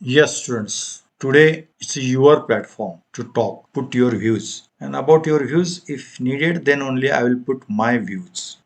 Yes, students. Today it's your platform to talk, put your views. And about your views, if needed, then only I will put my views.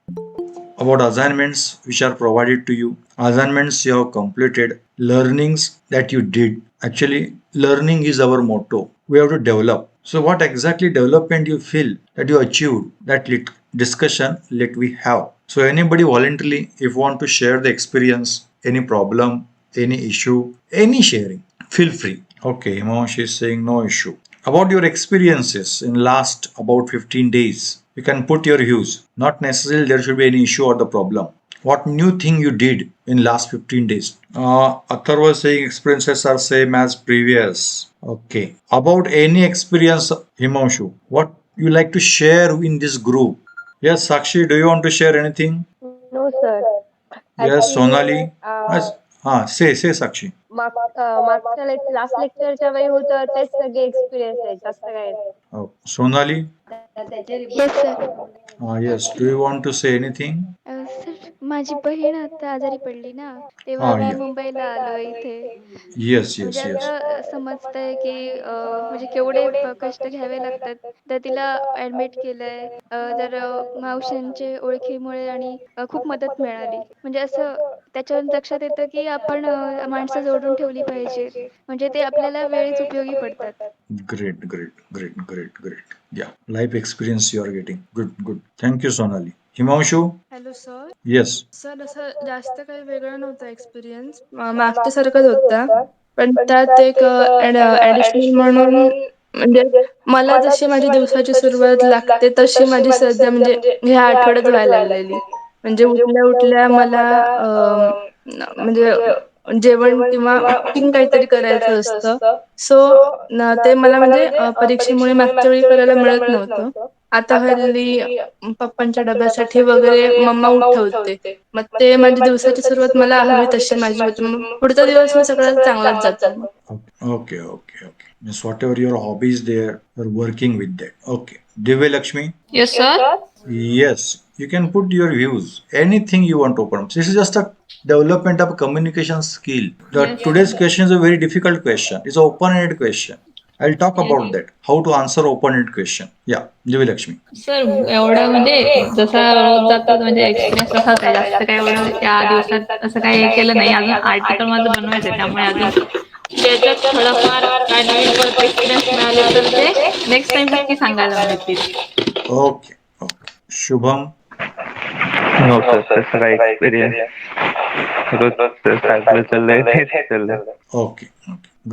About assignments which are provided to you, assignments you have completed, learnings that you did. Actually, learning is our motto. We have to develop. So, what exactly development you feel that you achieved, that discussion let we have. So, anybody voluntarily, if want to share the experience, any problem, any issue, any sharing, feel free. Okay, Himanshu is saying no issue. About your experiences in last about 15 days, you can put your views. Not necessarily there should be any issue or the problem. What new thing you did in last 15 days? Athar was saying experiences are same as previous. Okay. About any experience, Himanshu, what you like to share in this group? Yes, Sakshi, do you want to share anything? No, sir. Yes, Actually, Sonali. Yes. Say Sakshi. मागच्या last लेक्चरच्या वेळी होतं तेच सगळे experience आहेत जास्त काय नाही. Oh, Sonali. Yes sir. Yes. Do you want to say anything? Sir माझी बहीण आता आजारी पडली ना, तेव्हा Ah, मी yeah. मुंबईला आलो इथे. Yes, म्हणजे yes, yes. आता समजतंय की म्हणजे केवढे कष्ट घ्यावे लागतात. तर तिला ॲडमिट केलंय. तर मावशांचे ओळखीमुळे आणि खूप मदत मिळाली. म्हणजे असं त्याच्यावरून लक्षात येतं की आपण माणसं जोडून ठेवली पाहिजेत. म्हणजे ते आपल्याला वेळीच उपयोगी पडतात. Great. Yeah. Life experience you are getting. Good. Thank you, Sonali. Himanshu? Hello sir. Yes. Sir असं जास्त काही वेगळं नव्हतं एक्सपिरियन्स. मागच्यासारखंच होता. पण त्यात एक ॲडिशनल म्हणून म्हणजे मला जशी माझी दिवसाची सुरुवात लागते तशी माझी सध्या म्हणजे ह्या आठवड्यात व्हायला लागलेली. म्हणजे उठल्या-उठल्या मला म्हणजे जेवण किंवा कुकिंग काहीतरी करायचं असतं. सो ते मला म्हणजे परीक्षेमुळे मागच्या वेळी करायला मिळत नव्हतं. आता हल्ली पप्पांच्या डब्यासाठी वगैरे मम्मा उठवते. मग ते माझी दिवसाची सुरुवात मला हवी तशी माझी होते. मग पुढचा दिवस मी सगळा चांगलाच जातो मग. Okay. Means whatever your hobby is there, you're working with that. Okay. Divya Lakshmi? Yes, sir. Yes. You can put your views. Anything you want to open. This is just a development of communication skill. Yes. Today's question is a very difficult question. It's an open-ended question. I'll talk Yes. about that. How to answer open-ended question. Yeah, Divya Lakshmi. Sir एवढं म्हणजे जसा रोज जातो म्हणजे experience तसाच आहे. जास्त काही एवढं या दिवसात असं काही केलं नाही. अजून आर्टिकल माझं बनवायचं आहे. त्यामुळे अजून त्याच्यात थोडंफार काय नवीन परत एक्सपिरियन्स मिळाले तर ते नेक्स्ट टाइम नक्की सांगायला मिळतील. Okay. Shubham. नो सर तसं काही एक्सपिरियन्स रोज सायकल चाललंय तेच चाललंय. Okay.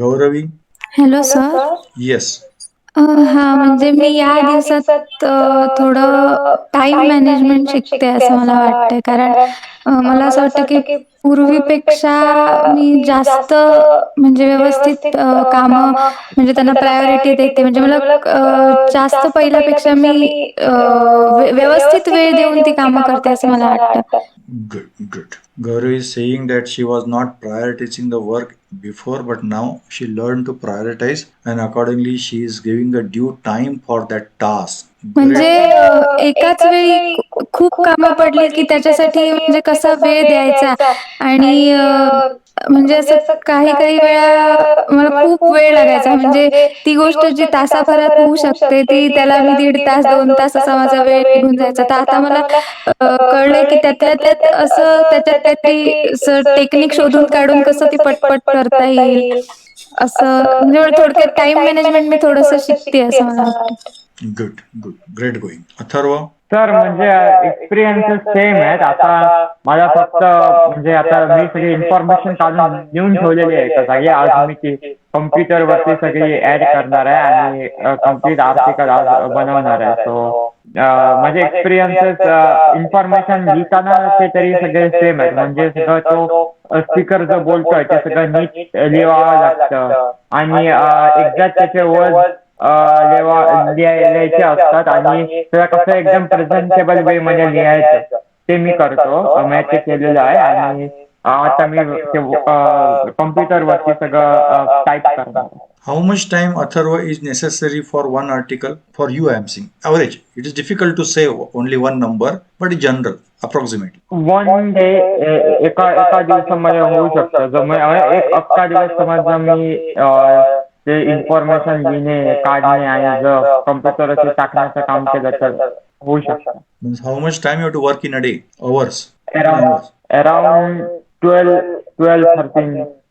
Gauravi. Hello sir. Yes. हां, म्हणजे मी या दिवसात थोडं टाईम मॅनेजमेंट शिकते असं मला वाटतंय. कारण मला असं वाटतं, की पूर्वीपेक्षा मी जास्त म्हणजे व्यवस्थित कामं म्हणजे त्यांना प्रायोरिटी देते. म्हणजे मला जास्त पहिल्यापेक्षा मी व्यवस्थित वेळ देऊन ती कामं करते असं मला वाटतं. Good. Gauravi is saying that she was not prioritizing the work before, but now she learned to prioritize, and accordingly, she is giving a due time for that task. म्हणजे Great. एकाच वेळी खूप कामं पडली, की त्याच्यासाठी म्हणजे कसा वेळ द्यायचा आणि म्हणजे असं काही वेळा मला खूप वेळ लागायचा. म्हणजे ती गोष्ट जी तासाभरात होऊ शकते, ती त्याला मी 1.5 तास, 2 तास असा माझा वेळ निघून जायचा. तर आता मला कळलंय, की त्यातल्या त्यात असं त्याच्यात काहीतरी असं टेक्निक शोधून काढून कसं ती पटपट करता येईल, असं म्हणजे मला थोडक्यात टाईम मॅनेजमेंट मी थोडंसं शिकते असं मला वाटतं. Good. Great going. Atharva. Sir म्हणजे एक्सपिरियन्सेस सेम आहेत. आता मला फक्त म्हणजे आता मी सगळी इन्फॉर्मेशन काढून नेऊन ठेवलेली आहे का सगळी. आज मी ती कम्प्युटरवरती सगळी ऍड करणार आहे आणि कम्प्लीट आर्टिकल आज बनवणार आहे. सो म्हणजे एक्सपिरियन्सेस इन्फॉर्मेशन लिहिताना ते तरी सगळे सेम आहेत. म्हणजे सगळं तो स्पीकर जो बोलतोय ते सगळं नीट लिहावं लागतं आणि एक्झॅक्ट त्याचे वर्ड लिहायचे असतात आणि त्याला कसं एकदम प्रेझेंटेबल वे मध्ये लिहायचं ते मी करतो. मी ते केलेलं आहे आणि आता मी कम्प्युटरवरती सगळं टाईप करणार. How much time Atharva is necessary for one article? For you, I am saying average. It is difficult to say only one number, but in general, approximately? One day एका एका दिवसामध्ये होऊ शकतं. म्हणजे एक अख्खा दिवस समजा मी ते इन्फॉर्मेशन लिहिणे, काढणे आणि जर कम्प्युटरवरती टाकण्याचं काम केलं तर होऊ शकतं. Means how much time you have to work in a day? Hours. In around hours. Around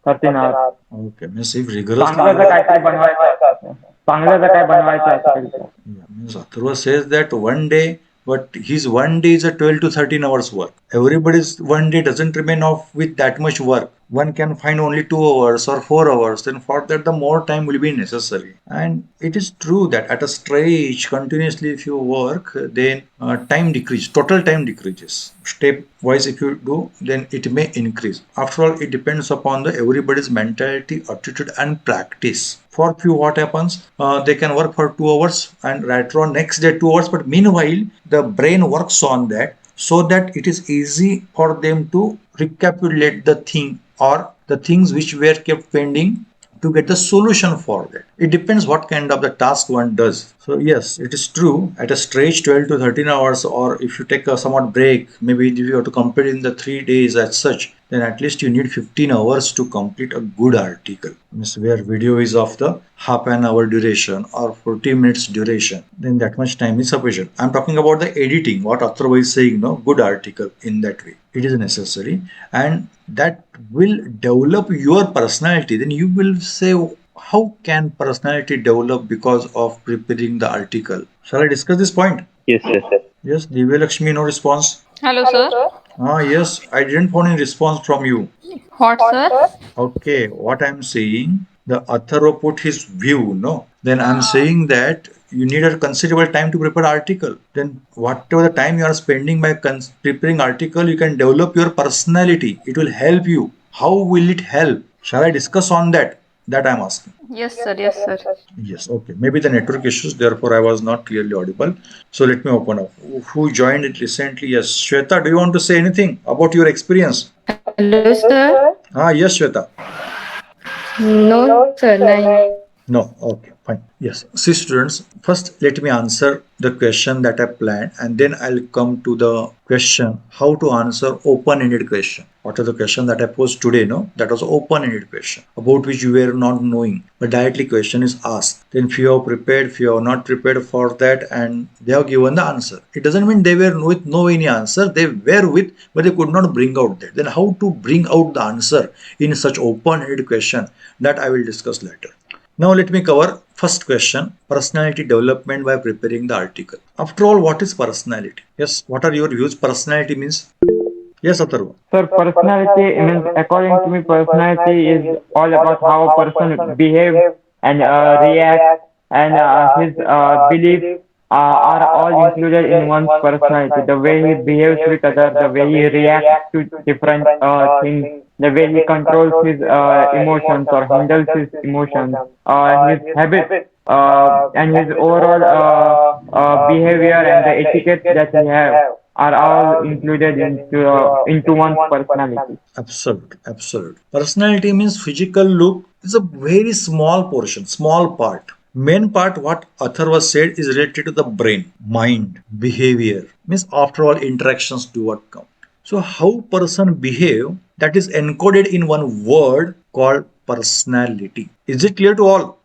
13 hours. Okay. Means if rigorously चांगलं जर काहीतरी बनवायचं असेल, चांगलं जर काही बनवायचं असेल तर. Yeah, means Atharva says that one day, but his one day is a 12 to 13 hours work. Everybody's one day doesn't remain off with that much work. One can find only 2 hours or 4 hours. Then for that, the more time will be necessary. And it is true that at a stretch, continuously, if you work, then time decreases. Total time decreases. Step wise, if you do, then it may increase. After all, it depends upon the everybody's mentality, attitude, and practice. For few, what happens? They can work for 2 hours and later on next day 2 hours. But meanwhile, the brain works on that so that it is easy for them to recapitulate the thing or the things which were kept pending to get the solution for that. It depends what kind of the task one does. So yes, it is true. At a stretch 12 to 13 hours, or if you take a somewhat break, maybe if you have to complete in the 3 days as such, then at least you need 15 hours to complete a good article. Means where video is of the half an hour duration or 40 minutes duration, then that much time is sufficient. I'm talking about the editing, what Atharva is saying, no, good article in that way. It is necessary and that will develop your personality. Then you will say, how can personality develop because of preparing the article? Shall I discuss this point? Yes, yes. Yes, Divya Lakshmi, no response. Hello, sir. Yes, I didn't find any response from you. What, sir? Okay, what I'm saying, the Atharva put his view, no? Then I'm saying that you need a considerable time to prepare article. Then whatever the time you are spending by preparing article, you can develop your personality. It will help you. How will it help? Shall I discuss on that? That I'm asking. Yes, sir. Yes, sir. Yes, okay. Maybe the network issues, therefore I was not clearly audible. So let me open up. Who joined it recently? Yes, Shweta, do you want to say anything about your experience? Hello, sir. Yes, Shweta. No, sir. Nine. No, okay, fine. Yes. See, students, first let me answer the question that I planned and then I'll come to the question how to answer open-ended question. What is the question that I posed today? No, that was open-ended question about which you were not knowing. But directly question is asked. Then few have prepared, few have not prepared for that and they have given the answer. It doesn't mean they were with no any answer. They were with, but they could not bring out that. Then how to bring out the answer in such open-ended question, that I will discuss later. Now let me cover first question, personality development by preparing the article. After all, what is personality? Yes, what are your views? Personality means? Yes, Atharva. Sir, personality means, according to me, personality is all about how a person behaves and reacts, and his beliefs are all included in one's personality. The way he behaves with others, the way he reacts to different things, the way he controls his emotions or handles his emotions, his habits, and his overall behavior and the etiquette that he has are all included into one's personality. Absolute, absolute. Personality means physical look is a very small portion, small part. Main part, what Atharva said, is related to the brain, mind, behavior. Means after all, interactions do what count. So how person behave, that is encoded in one word called personality. Is it clear to all?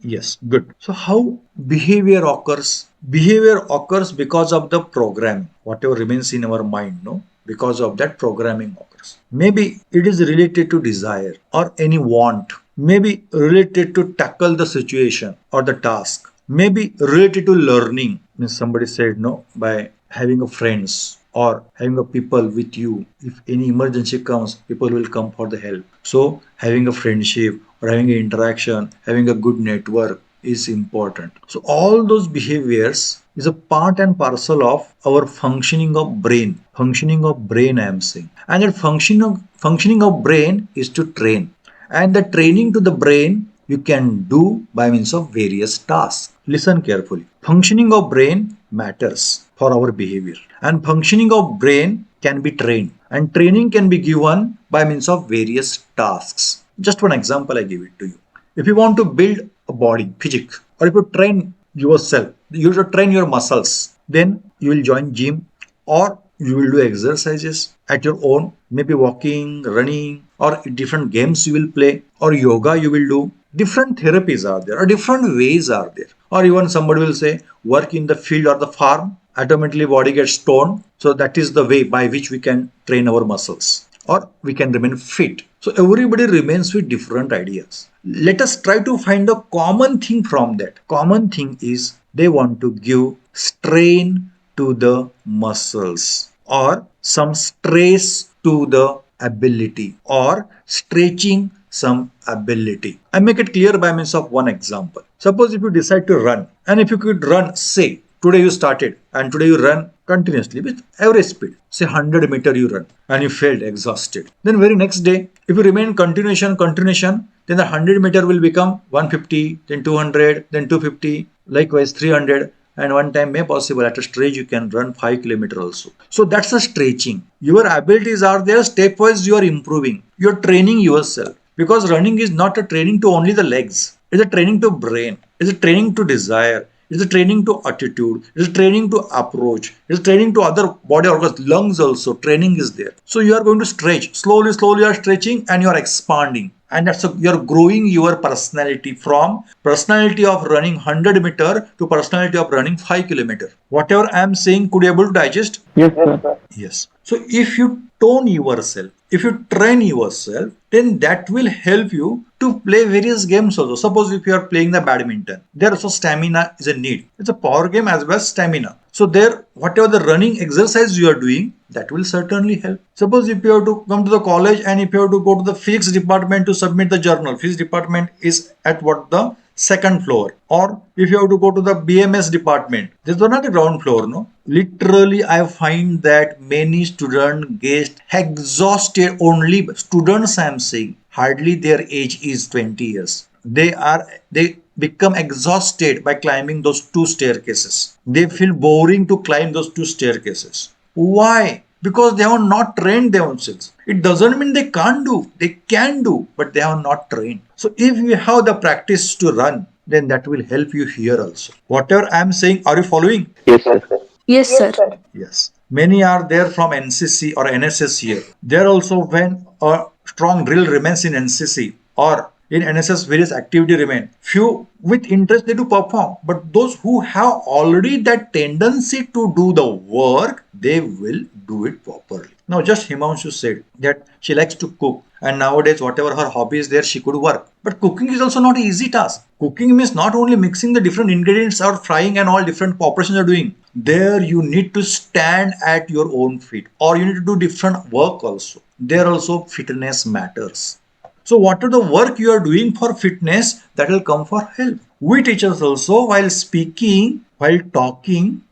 Yes, good. So how behavior occurs? Behavior occurs because of the program, whatever remains in our mind, no? Because of that programming occurs. Maybe it is related to desire or any want. Maybe related to tackle the situation or the task. Maybe related to learning. Means somebody said no, by having a friends or having a people with you. If any emergency comes, people will come for the help. So having a friendship or having an interaction, having a good network is important. So all those behaviors is a part and parcel of our functioning of brain. Functioning of brain, I am saying. And that functioning of brain is to train. And the training to the brain you can do by means of various tasks. Listen carefully. Functioning of brain matters for our behavior. And functioning of brain can be trained. And training can be given by means of various tasks. Just one example I give it to you. If you want to build a body, physics, or if you train yourself, you should train your muscles, then you will join gym or You will do exercises at your own, maybe walking, running, or different games you will play, or yoga you will do. Different therapies are there, or different ways are there. Or even somebody will say, work in the field or the farm, automatically body gets toned. So that is the way by which we can train our muscles or we can remain fit. So everybody remains with different ideas. Let us try to find a common thing from that. Common thing is they want to give strain to the muscles or some stress to the ability or stretching some ability. I make it clear by means of one example. Suppose if you decide to run, and if you could run, say today you started and today you run continuously with average speed, say 100 meter you run and you felt exhausted. Then very next day, if you remain continuation, then the 100 meter will become 150, then 200, then 250, likewise 300, and one time may possible at a stretch you can run 5 kilometers also. So that's a stretching. Your abilities are there, stepwise you are improving. You're training yourself because running is not a training to only the legs. It's a training to brain. It's a training to desire. It's a training to attitude. It's a training to approach. It's a training to other body organs, lungs also. Training is there. So you are going to stretch. Slowly you are stretching and you are expanding. And you're growing your personality from personality of running 100 meter to personality of running 5 kilometer. Whatever I am saying, could you able to digest? Yes, sir. Yes. So if you tone yourself, if you train yourself, then that will help you to play various games also. Suppose if you are playing the badminton, there also stamina is a need. It's a power game as well as stamina. So there, whatever the running exercise you are doing, that will certainly help. Suppose if you have to come to the college and if you have to go to the physics department to submit the journal, physics department is at what the second floor, or if you have to go to the BMS department, this is not a ground floor, no. Literally, I find that many students get exhausted. Only students, I am saying, hardly their age is 20 years. They become exhausted by climbing those two staircases. They feel boring to climb those two staircases. Why? Because they have not trained themselves. It doesn't mean they can't do. They can do, but they have not trained. So if you have the practice to run, then that will help you here also. Whatever I am saying, are you following? Yes, sir. Yes, sir. Yes. Many are there from NCC or NSS here. There also when a strong drill remains in NCC or in NSS various activity remain. Few with interest they do perform, but those who have already that tendency to do the work, they will do it properly. Now just Himanshu said that she likes to cook and nowadays whatever her hobby is there she could work. But cooking is also not an easy task. Cooking means not only mixing the different ingredients or frying and all different operations are doing. There you need to stand at your own feet or you need to do different work also. There also fitness matters. So what are the work you are doing for fitness that will come for help? We teachers also while speaking, while talking,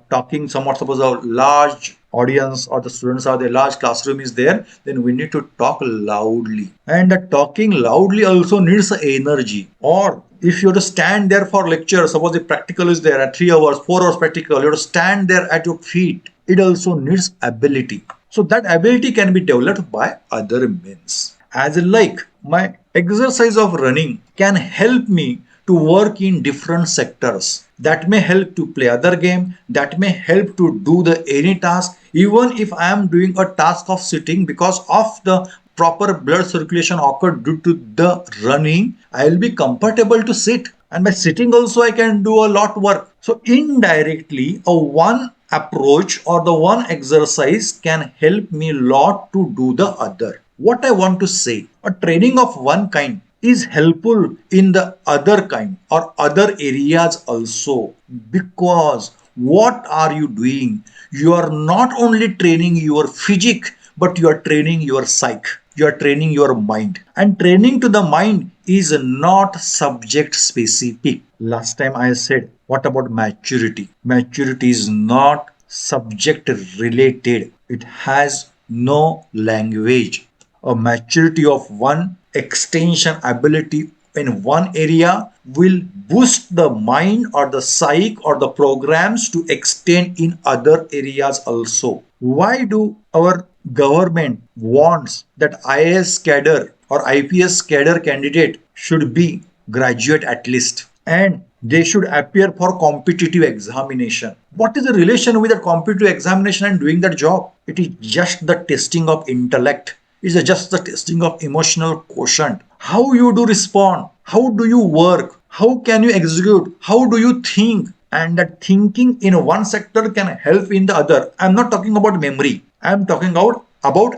talking somewhat suppose a large audience or the students are there, large classroom is there, then we need to talk loudly. And that talking loudly also needs energy. Or if you have to stand there for lecture, suppose the practical is there at 3 hours, 4 hours practical, you have to stand there at your feet. It also needs ability. So that ability can be developed by other means. As in like my exercise of running can help me to work in different sectors. That may help to play other game, that may help to do the any task. Even if I am doing a task of sitting, because of the proper blood circulation occurred due to the running, I will be comfortable to sit. And by sitting also I can do a lot work. So indirectly a one approach or the one exercise can help me a lot to do the other. What I want to say, a training of one kind is helpful in the other kind or other areas also, because what are you doing? You are not only training your physique, but you are training your psyche. You are training your mind, and training to the mind is not subject specific. Last time I said, what about maturity? Maturity is not subject related. It has no language. A maturity of one extension ability in one area will boost the mind or the psyche or the programs to extend in other areas also. Why do our government wants that IAS cadre or IPS cadre candidate should be graduate at least? And They should appear for competitive examination. What is the relation with that competitive examination and doing that job? It is just the testing of intellect. It is just the testing of emotional quotient. How you do respond? How do you work? How can you execute? How do you think? And that thinking in one sector can help in the other. I'm not talking about memory. I'm talking about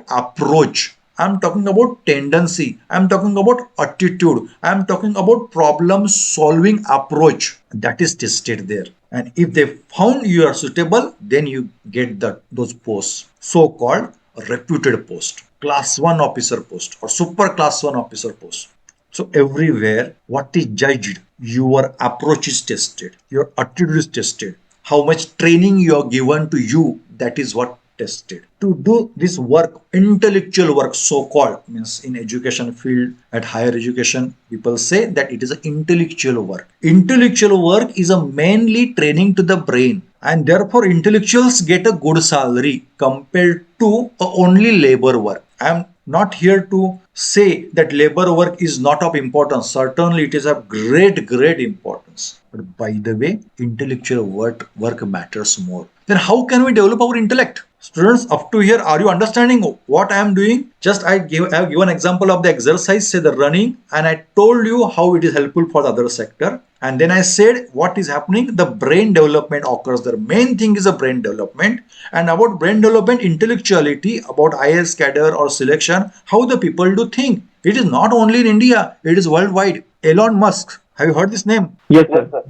approach. I'm talking about tendency. I'm talking about attitude. I'm talking about problem solving approach that is tested there. And if they found you are suitable, then you get those posts, so called reputed post, class 1 officer post or super class 1 officer post. So everywhere, what is judged? Your approach is tested, your attitude is tested, how much training you are given to you, that is what tested. To do this work, intellectual work, so-called, means in education field, at higher education, people say that it is an intellectual work. Intellectual work is a mainly training to the brain, and therefore intellectuals get a good salary compared to only labor work. I am not here to say that labor work is not of importance. Certainly, it is of great importance. But by the way, intellectual work matters more. Then how can we develop our intellect? Students, up to here, are you understanding what I am doing? Just I have given example of the exercise, say the running, and I told you how it is helpful for the other sector. And then I said what is happening, the brain development occurs. The main thing is the brain development. And about brain development, intellectuality, about IS cadre or selection, how the people do think. It is not only in India, it is worldwide. Elon Musk, have you heard this name? Yes, sir.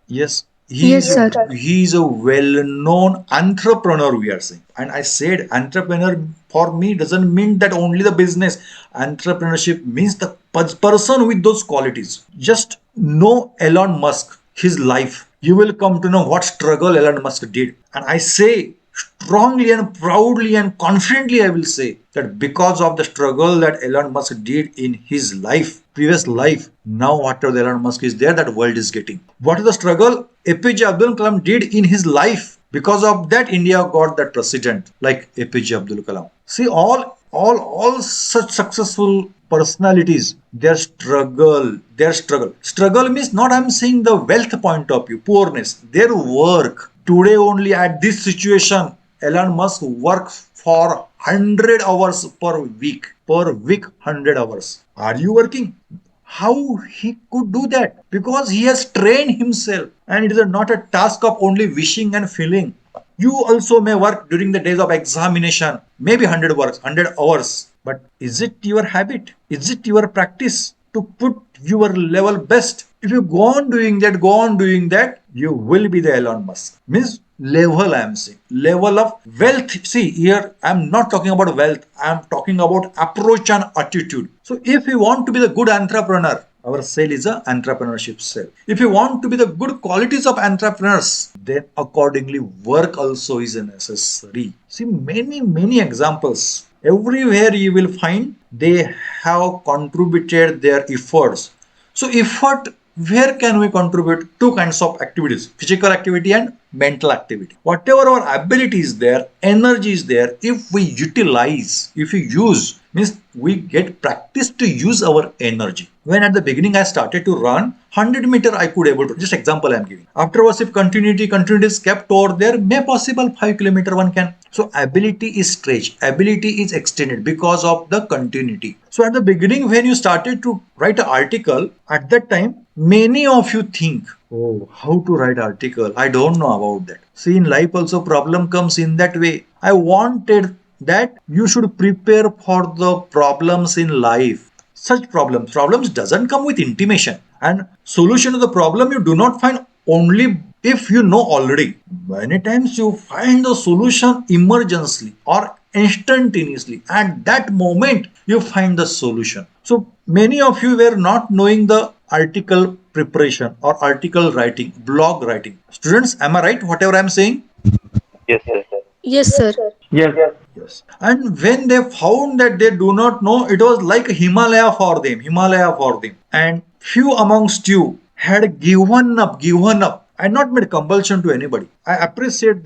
Yes, Yes, sir. he is a well-known entrepreneur, we are saying. And I said entrepreneur for me doesn't mean that only the business. Entrepreneurship means the person with those qualities. Just know Elon Musk, his life. You will come to know what struggle Elon Musk did. And I say strongly and proudly and confidently, I will say that because of the struggle that Elon Musk did in his life, previous life, now whatever Elon Musk is there, that world is getting. What is the struggle APJ Abdul Kalam did in his life? Because of that, India got that president like APJ Abdul Kalam. See, all such successful personalities, struggle means not, I'm saying the wealth point of view, poorness, their work. Today only at this situation, Elon Musk works for 100 hours per week 100 hours. Are you working? How he could do that? Because he has trained himself, and it is not a task of only wishing and feeling. You also may work during the days of examination, maybe 100 hours. But is it your habit? Is it your practice to put your level best? If you go on doing that, you will be the Elon Musk. Means level, I am saying. Level of wealth. See, here I am not talking about wealth. I am talking about approach and attitude. So if you want to be the good entrepreneur, our sale is a entrepreneurship sale. If you want to be the good qualities of entrepreneurs, then accordingly work also is necessary. See, many examples. Everywhere you will find they have contributed their efforts. So effort, where can we contribute? Two kinds of activities, physical activity and mental activity. Whatever our ability is there, energy is there, if we utilize, if we use, means we get practice to use our energy. When at the beginning I started to run 100 meter, I could able to, just example I am giving. Afterwards, if continuity is kept over there, may possible 5 kilometer one can. So ability is stretched, ability is extended because of the continuity. So at the beginning, when you started to write an article, at that time, many of you think, oh, how to write article? I don't know about that. See, in life also problem comes in that way. I wanted that you should prepare for the problems in life. Such problems doesn't come with intimation, and solution to the problem you do not find only if you know already. Many times you find the solution emergently or instantaneously. At that moment, you find the solution. So many of you were not knowing the article preparation or article writing, blog writing. Students, am I right? Whatever I'm saying? Yes, sir. Yes, sir. Yes. Yes. And when they found that they do not know, it was like Himalaya for them. And few amongst you had given up, and not made compulsion to anybody. I appreciate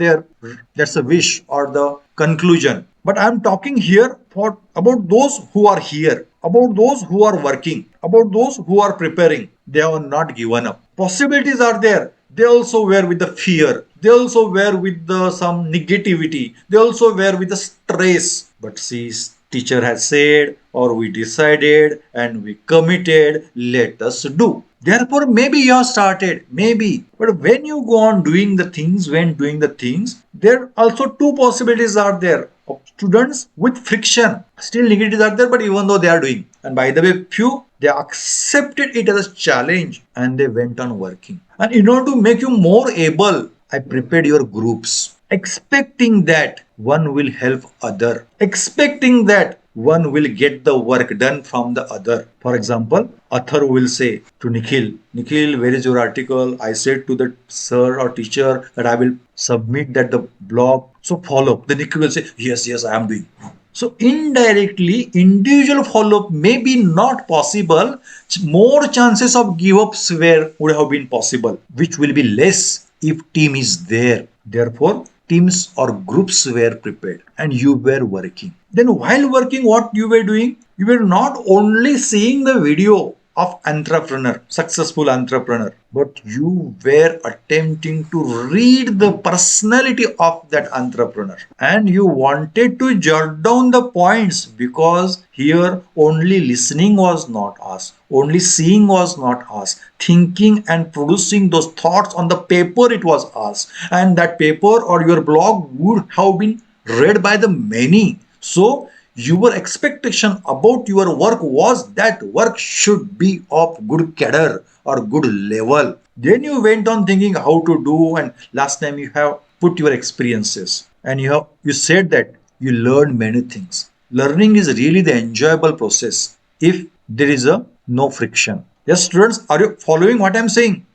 that's a wish or the conclusion. But I'm talking here about those who are here, about those who are working, about those who are preparing. They have not given up. Possibilities are there. They also were with the fear. They also were with the some negativity. They also were with the stress. But see, teacher has said, or we decided, and we committed. Let us do. Therefore, maybe you have started, maybe. But when you go on doing the things, when doing the things, there also two possibilities are there of students with friction. Still negatives are there, but even though they are doing. And by the way, few, they accepted it as a challenge and they went on working. And in order to make you more able, I prepared your groups, expecting that one will help other, expecting that one will get the work done from the other. For example, author will say to Nikhil, Nikhil, where is your article? I said to the sir or teacher that I will submit that the blog. So follow. The Nikhil will say, yes, yes, I am doing. So indirectly, individual follow-up may be not possible. More chances of give-ups would have been possible, which will be less if team is there. Therefore, teams or groups were prepared and you were working. Then while working, what you were doing? You were not only seeing the video of entrepreneur, successful entrepreneur, but you were attempting to read the personality of that entrepreneur and you wanted to jot down the points because here only listening was not asked, only seeing was not asked, thinking and producing those thoughts on the paper it was asked, and that paper or your blog would have been read by the many. So your expectation about your work was that work should be of good cadre or good level. Then you went on thinking how to do, and last time you have put your experiences and you said that you learned many things. Learning is really the enjoyable process if there is a no friction. Yes, students, are you following what I'm saying?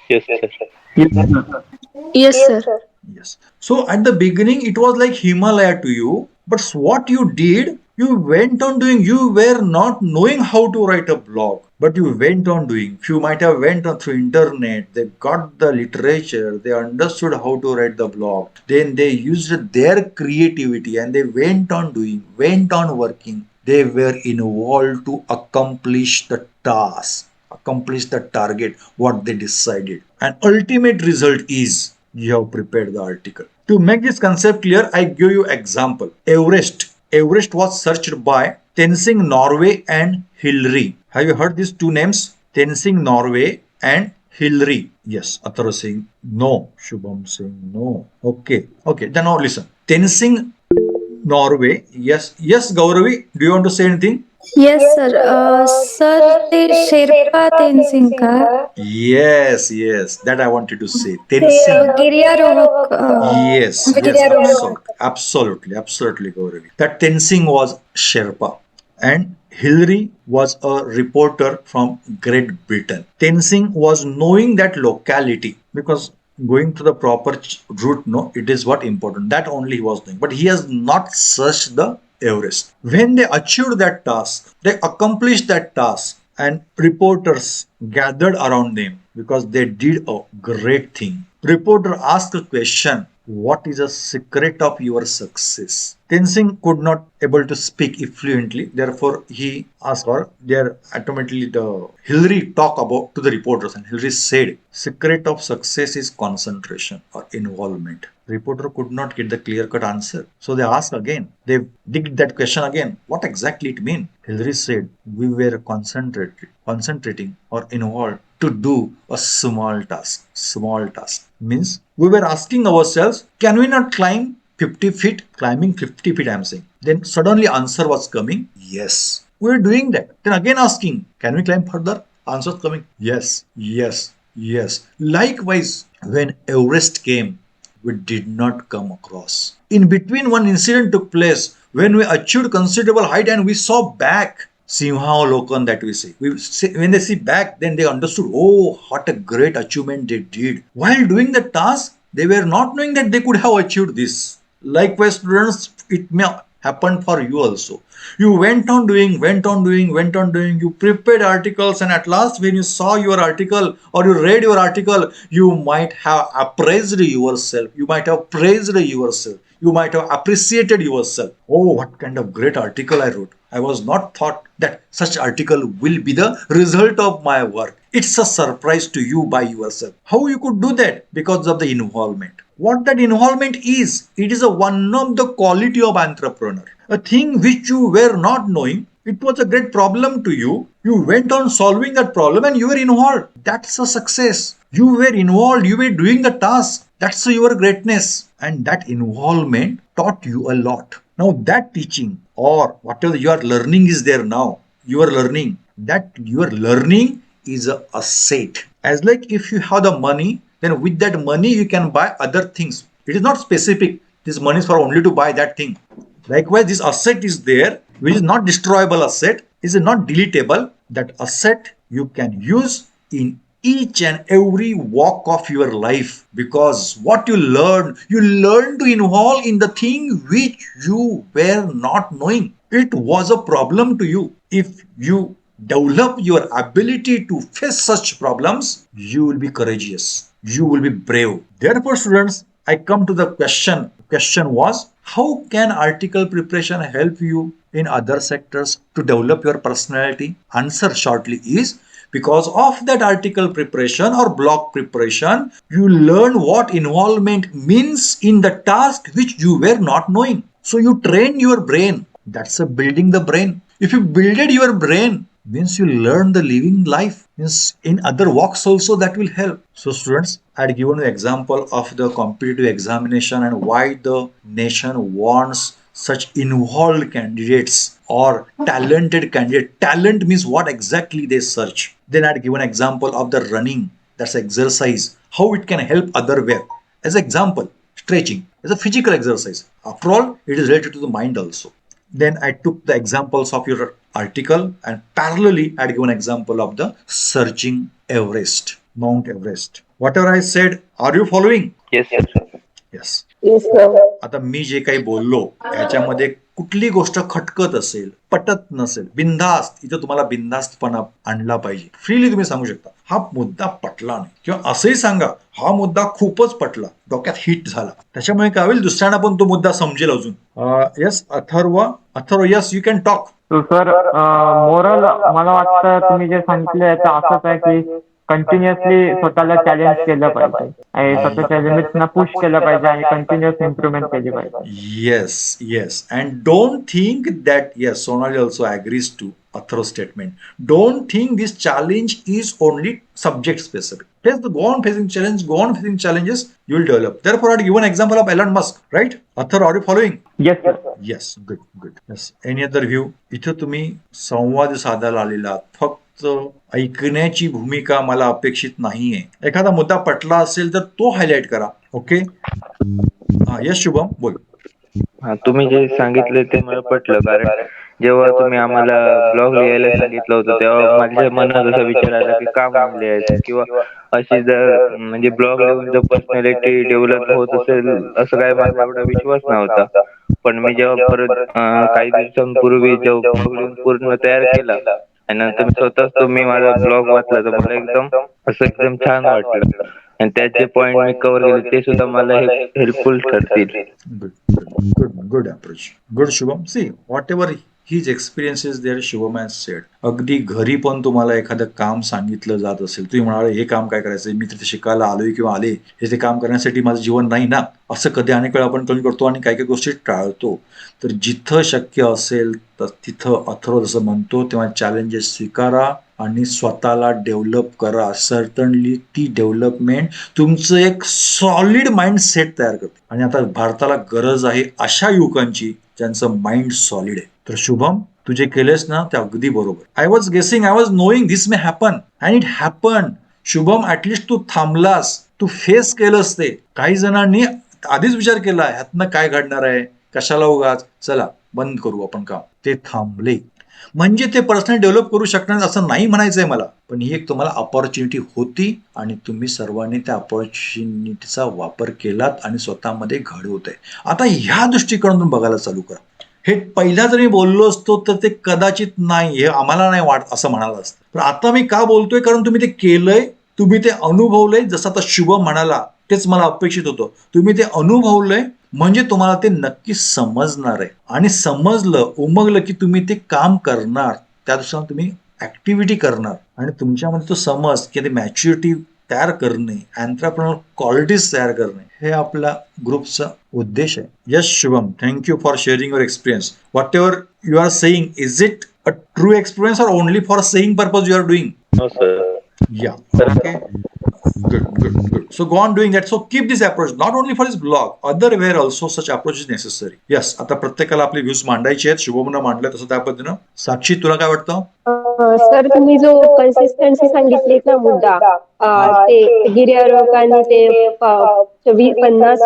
Yes, sir. Yes, sir. Yes, sir. Yes. So at the beginning, it was like Himalaya to you. But what you did, you went on doing. You were not knowing how to write a blog, but you went on doing. You might have went on through internet. They got the literature. They understood how to write the blog. Then they used their creativity and they went on doing, went on working. They were involved to accomplish the task, accomplish the target, what they decided. And ultimate result is you have prepared the article. To make this concept clear, I give you example. Everest. Everest was searched by Tenzing Norway and Hillary. Have you heard these two names? Tenzing Norway and Hillary. Yes, Athara saying no. Shubham saying no. Okay. Okay. Then now listen. Tenzing Norway. Yes. Yes, Gauravi. Do you want to say anything? Yes sir. Sir ते शेर्पा तेनसिंग का? Yes, yes. That I wanted to say. ते Tenzing. गिर्यारोहक. Yes, yes, गिर्यारोहक. absolutely, Gauravi. That Tenzing was Sherpa and Hillary was a reporter from Great Britain. Tenzing was knowing that locality because going to the proper route, no, it is what important. That only he was doing. But he has not searched the Everest. When they achieved that task, they accomplished that task and reporters gathered around them because they did a great thing. Reporter asked a question, what is the secret of your success? Tenzing could not able to speak fluently, therefore he asked her. There automatically the Hillary talk about to the reporters and Hillary said, secret of success is concentration or involvement. Reporter could not get the clear-cut answer. So they asked again. They digged that question again. What exactly it mean? Hillary said, we were concentrating or involved to do a small task. Small task means we were asking ourselves, can we not climb 50 feet? Climbing 50 feet, I'm saying. Then suddenly answer was coming, yes. We were doing that. Then again asking, can we climb further? Answer coming, yes, yes, yes. Likewise, when Everest came, we did not come across. In between, one incident took place when we achieved considerable height and we saw back. Simhalokan that we say. When they see back, then they understood, oh, what a great achievement they did. While doing the task, they were not knowing that they could have achieved this. Likewise, students, it may happened for you also. You went on doing, you prepared articles, and at last when you saw your article or you read your article, you might have appraised yourself. You might have praised yourself. You might have appreciated yourself. Oh, what kind of great article I wrote. I was not thought that such article will be the result of my work. It's a surprise to you by yourself. How you could do that? Because of the involvement. What that involvement is, it is a one of the quality of entrepreneur. A thing which you were not knowing, it was a great problem to you. You went on solving that problem and you were involved. That's a success. You were involved, you were doing the task. That's your greatness. And that involvement taught you a lot. Now that teaching or whatever you are learning is there now. You are learning. That your learning is a asset. As like if you have the money, then with that money you can buy other things. It is not specific. This money is for only to buy that thing. Likewise, this asset is there, which is not destroyable asset, is not deletable. That asset you can use in each and every walk of your life, because what you learn to involve in the thing which you were not knowing. It was a problem to you. If you develop your ability to face such problems, you will be courageous. You will be brave. Therefore, students, I come to the question. Question was, how can article preparation help you in other sectors to develop your personality? Answer shortly is, because of that article preparation or blog preparation, you learn what involvement means in the task which you were not knowing. So you train your brain. That's a building the brain. If you builded your brain, means you learn the living life. Means in other walks also that will help. So students, I had given an example of the competitive examination and why the nation wants such involved candidates or talented candidate. Talent means what exactly they search. Then I had given an example of the running. That's exercise. How it can help other way. As example, stretching is a physical exercise. After all, it is related to the mind also. Then I took the examples of your article and parallelly I had given example of the searching Everest, Mount Everest. Whatever I said, are you following? Yes, sir. Yes. Yes, sir. आता मी जे काही बोललो याच्यामध्ये कुठली गोष्ट खटकत असेल, पटत नसेल, बिनधास्त, इथं तुम्हाला बिनधास्तपणा आणला पाहिजे. फ्रीली तुम्ही सांगू शकता, हा मुद्दा पटला नाही, किंवा असंही सांगा, हा मुद्दा खूपच पटला, डोक्यात हिट झाला. त्याच्यामुळे काय होईल, दुसऱ्यांना पण तो मुद्दा समजेल अजून. Yes Atharva, yes you can talk. Sir, moral मला वाटतं तुम्ही जे सांगितले तर असंच आहे की कंटिन्युअसली स्वतःला चॅलेंज केलं पाहिजे आणि स्वतःच्या लिमिट्सना पुश केलं पाहिजे आणि कंटिन्युअस इम्प्रुव्हमेंट केली पाहिजे. Yes. And don't think that, yes, Sonali also agrees to Athar's statement. Don't think this challenge is only subject specific. Yes, go on facing challenges, you will develop. Therefore, I had given example of Elon Musk, right? Athar, are you following? Yes sir. Yes, good. Yes. Any other view? इथं तुम्ही संवाद साधायला आलेला आहात. फक्त ऐकण्याची भूमिका मला अपेक्षित नाहीये. एखादा मुद्दा पटला असेल तर तो हायलाइट करा. ओके. यस शुभम, बोल. हा, तुम्ही जे सांगितले ते मला पटलं, कारण जेव्हा तुम्ही आम्हाला ब्लॉग लिहायला सांगितलं होतं तेव्हा माझ्या मनात असा विचार आला की का म्हणून लिहायचं, किंवा अशी जर म्हणजे ब्लॉग लिहून जर पर्सनॅलिटी डेव्हलप होत असेल असं काय माझा एवढा विश्वास नव्हता. पण मी जेव्हा परत काही दिवसांपूर्वी जेव्हा ब्लॉग लिहून पूर्ण तयार केला आणि नंतर स्वतःच तुम्ही माझा ब्लॉग वाचला तर मला एकदम छान वाटलं, आणि त्यात जे पॉइंट मी कव्हर केले ते सुद्धा मला हे हेल्पफुल ठरतील. Good approach. Good, Shubham. See, whatever his experiences there, Shubham has said. अगदी घरी पण तुम्हाला एखादं काम सांगितलं जात असेल, तुम्ही म्हणाले हे काम काय करायचं, मी तिथे शिकायला आलोय किंवा आले, हे ते काम करण्यासाठी माझं जीवन नाही ना, असं कधी अनेक वेळा आपण कमी करतो आणि काही गोष्टी टाळतो. तर जिथं शक्य असेल तर तिथं अथर्व जसं म्हणतो तेव्हा चॅलेंजेस स्वीकारा आणि स्वतःला डेव्हलप करा. सर्टनली ती डेव्हलपमेंट तुमचं एक सॉलिड माइंड सेट तयार करते, आणि आता भारताला गरज आहे अशा युवकांची ज्यांचं माइंड सॉलिड आहे. तर शुभम, तू जे केलेस ना ते अगदी बरोबर. I was knowing this may happen and it happen. Shubham, at least तू थांबलास, तू फेस केलंस ते. काही जणांनी आधीच विचार केला ह्यातनं काय घडणार आहे, कशाला उगाच, चला बंद करू आपण काम, ते थांबले. म्हणजे ते पर्सनल डेव्हलप करू शकणार असं नाही म्हणायचंय मला, पण ही एक तुम्हाला अपॉर्च्युनिटी होती आणि तुम्ही सर्वांनी त्या अपॉर्च्युनिटीचा वापर केलात आणि स्वतःमध्ये घडवत आहे. आता ह्या दृष्टिकोनातून बघायला चालू करा. हे पहिला जर मी बोललो असतो तर ते कदाचित नाही, हे आम्हाला नाही वाटत असं म्हणालं असतं. पण आता मी का बोलतोय, कारण तुम्ही ते केलंय, तुम्ही ते अनुभवलंय. जसं आता शुभम म्हणाला तेच मला अपेक्षित होतं, तुम्ही ते अनुभवलंय म्हणजे तुम्हाला ते नक्की समजणार आहे. आणि समजलं, उमगलं की तुम्ही ते काम करणार, त्या दिवसाला तुम्ही ऍक्टिव्हिटी करणार आणि तुमच्यामध्ये तो समज किंवा ते मॅच्युरिटी तयार करणे, एंटरप्रेन्योर क्वालिटीज तयार करणे, हे आपल्या ग्रुपचा उद्देश आहे. Yes Shubham, thank you for sharing your experience. Whatever you are saying, is it a true experience or only for saying purpose you are doing? हो sir. Yeah. Okay. Good. So go on doing that. So keep this approach not only for this blog, other where also such approach is necessary. Yes. आता प्रत्येकाला आपली views मांडायची आहेत. शुभमनं मांडलं तसं त्या पद्धतीनं. साक्षी, तुला काय वाटतं? सर तुम्ही जो कन्सिस्टन्सी सांगितलीत ना मुद्दा, ते गिर्यारोहकांनी ते 50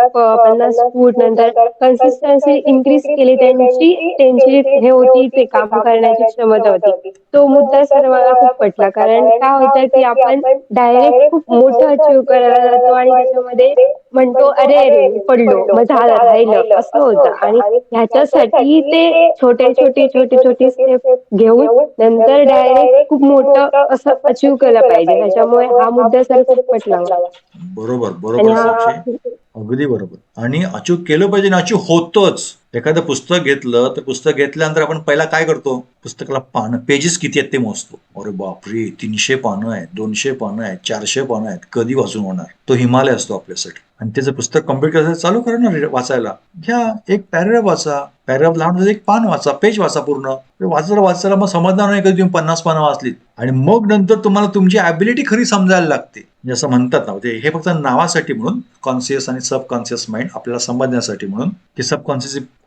फूट नंतर कन्सिस्टन्सी इन्क्रीज केली, त्यांची हे होती, ते काम करण्याची क्षमता होती. तो मुद्दा सर मला खूप पटला, कारण काय होतं की आपण डायरेक्ट खूप मोठं अचीव्ह करायला जातो आणि त्याच्यामध्ये म्हणतो अरे अरे मी पडलो, मग झालं, राहिलं, असं होतं. आणि ह्याच्यासाठी ते छोटी स्टेप घेऊन नंतर डायरेक्ट खूप मोठं असं अचीव्ह केलं पाहिजे. त्याच्यामुळे हा मुद्दा सर खूप पटला मला. आणि बरोबर साक्षी, अगदी बरोबर. आणि अचीव केलं पाहिजे आणि अचीव होतच. एखादं पुस्तक घेतलं तर पुस्तक घेतल्यानंतर आपण पहिला काय करतो, पुस्तकाला पानं, पेजेस किती आहेत ते मोजतो. अरे बापरे, 300 पानं आहेत, 200 पानं आहेत, 400 पानं आहेत, कधी वाचून होणार. तो हिमालय असतो आपल्यासाठी. आणि त्याचं पुस्तक कम्प्लीट करायचं चालू करा ना वाचायला. घ्या, एक पॅराग्राफ वाचा, पॅराग्राफ लहान, एक पान वाचा, पेज वाचा पूर्ण. वाचायला मग समजणार नाही कधी तुम्ही 50 पानं वाचलीत. आणि मग नंतर तुम्हाला तुमची ॲबिलिटी खरी समजायला लागते. जसं म्हणतात ना, हे फक्त नावासाठी म्हणून, कॉन्शियस आणि सबकॉन्शियस माइंड आपल्याला समजण्यासाठी म्हणून, की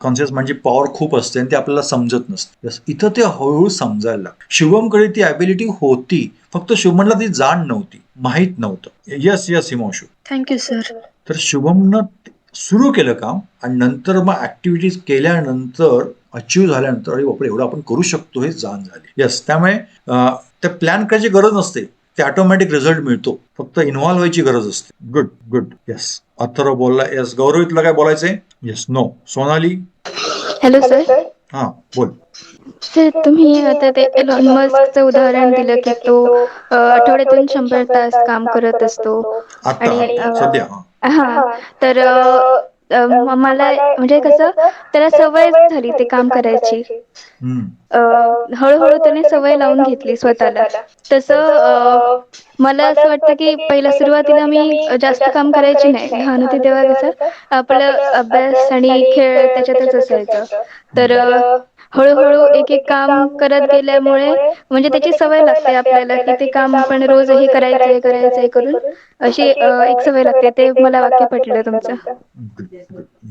कॉन्शियस माइंडची पॉवर खूप असते आणि ते आपल्याला समजत नसते. इथं ते हळूहळू समजायला लागतं. शुभमकडे ती ॲबिलिटी होती, फक्त शुभमला ती जाण नव्हती, माहीत नव्हतं. यस हिमांशू. Thank you sir. तर शुभमनं सुरू केलं काम आणि नंतर मग ऍक्टिव्हिटीज केल्यानंतर, अचीव्ह झाल्यानंतर, अरे बापरे एवढं आपण करू शकतो, हे जाण झाली. यस, त्यामुळे त्या प्लॅन करायची गरज नसते, ते ऑटोमॅटिक रिझल्ट मिळतो, फक्त इन्व्हॉल्व्ह व्हायची गरज असते. गुड. यस, अथर्व बोलला. यस, गौरव, तुला काय बोलायचंय? Yes, no. Sonali. Hello sir. हा, बोल. सर तुम्ही आता ते एलॉन मस्कचं उदाहरण दिलं की तो आठवड्यातून 100 तास काम करत असतो. आता आणि सध्या हा, तर मला म्हणजे कसं त्याला सवय झाली ते काम करायची. हळूहळू त्याने सवय लावून घेतली स्वतःला. तसं मला असं वाटतं की पहिला सुरुवातीला मी जास्त काम करायची नाही. लहान होती तेव्हा कसं आपलं अभ्यास आणि खेळ त्याच्यातच असायचं. तर हळूहळू एक एक काम करत गेल्यामुळे म्हणजे त्याची सवय लागते आपल्याला की ते काम आपण रोजही करायचंय करून अशी एक सवय लागते. ते मला वाक्य पटलं तुमचं.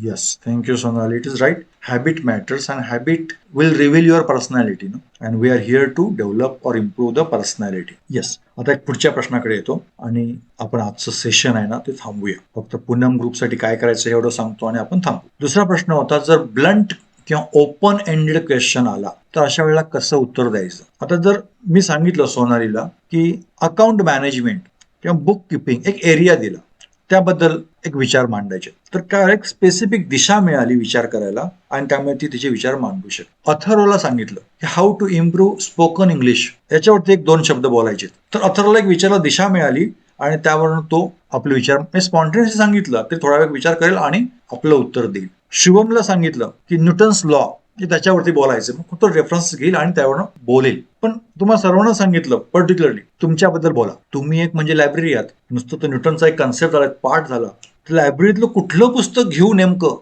Yes, thank you, Sonali. It is right. Habit matters, and habit will reveal your personality. No? And we are here to develop or improve the personality. Yes. आता एक पुढच्या प्रश्नाकडे येतो आणि आपण आजचं सेशन आहे ना ते थांबूया. फक्त पूनम ग्रुपसाठी काय करायचं एवढं सांगतो आणि आपण थांबू. दुसरा प्रश्न होता, जर ब्लंट किंवा ओपन एंडेड क्वेश्चन आला तर अशा वेळेला कसं उत्तर द्यायचं. आता जर मी सांगितलं सोनालीला की अकाउंट मॅनेजमेंट किंवा बुक किपिंग एक एरिया दिला, त्याबद्दल एक विचार मांडायचे, तर काय एक स्पेसिफिक दिशा मिळाली विचार करायला आणि त्यामुळे ती तिचे विचार मांडू शकते. अथर्वला सांगितलं की how to improve spoken English, याच्यावरती 1-2 शब्द बोलायचे, तर अथर्वला एक विचाराला दिशा मिळाली आणि त्यावरून तो आपले विचार स्पॉन्टेनियसली सांगितलं ते थोडा वेळ विचार करेल आणि आपलं उत्तर देईल. शुभमला सांगितलं की न्यूटन्स लॉ, त्याच्यावरती बोलायचं, मग तो रेफरन्स घेईल आणि त्यावरून बोलेल. पण तुम्हाला सर्वांना सांगितलं पर्टिक्युलरली तुमच्याबद्दल बोला. तुम्ही एक म्हणजे लायब्ररी आहात, नुसतं तो न्यूटनचा एक कन्सेप्ट झाला, पाठ झाला, तर लायब्ररीतलं कुठलं पुस्तक घेऊ नेमकं